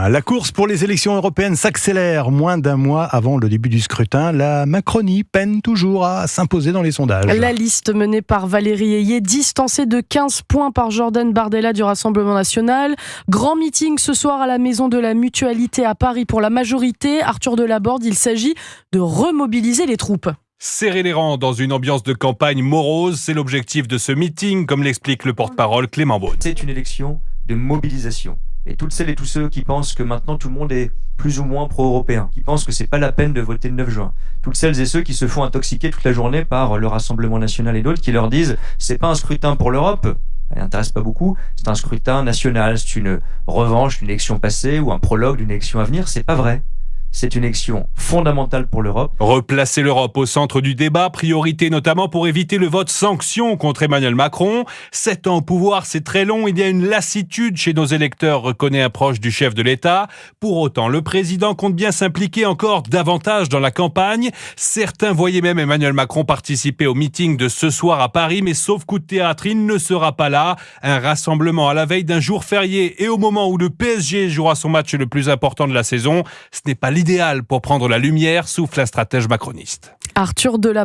La course pour les élections européennes s'accélère. Moins d'un mois avant le début du scrutin, la Macronie peine toujours à s'imposer dans les sondages. La liste menée par Valérie Ayé, distancée de 15 points par Jordan Bardella du Rassemblement national. Grand meeting ce soir à la Maison de la Mutualité à Paris pour la majorité. Arthur Delaborde, il s'agit de remobiliser les troupes. Serrer les rangs dans une ambiance de campagne morose, c'est l'objectif de ce meeting, comme l'explique le porte-parole Clément Beaune. C'est une élection de mobilisation. Et toutes celles et tous ceux qui pensent que maintenant tout le monde est plus ou moins pro-européen, qui pensent que c'est pas la peine de voter le 9 juin, toutes celles et ceux qui se font intoxiquer toute la journée par le Rassemblement national et d'autres qui leur disent c'est pas un scrutin pour l'Europe, ça n'intéresse pas beaucoup, c'est un scrutin national, c'est une revanche d'une élection passée ou un prologue d'une élection à venir, c'est pas vrai. C'est une élection fondamentale pour l'Europe. Replacer l'Europe au centre du débat, priorité notamment pour éviter le vote sanction contre Emmanuel Macron. 7 ans au pouvoir, c'est très long. Il y a une lassitude chez nos électeurs, reconnaît un proche du chef de l'État. Pour autant, le président compte bien s'impliquer encore davantage dans la campagne. Certains voyaient même Emmanuel Macron participer au meeting de ce soir à Paris, mais sauf coup de théâtre, il ne sera pas là. Un rassemblement à la veille d'un jour férié et au moment où le PSG jouera son match le plus important de la saison, ce n'est pas l'idéal pour prendre la lumière, souffle un stratège macroniste. Arthur Delaborde.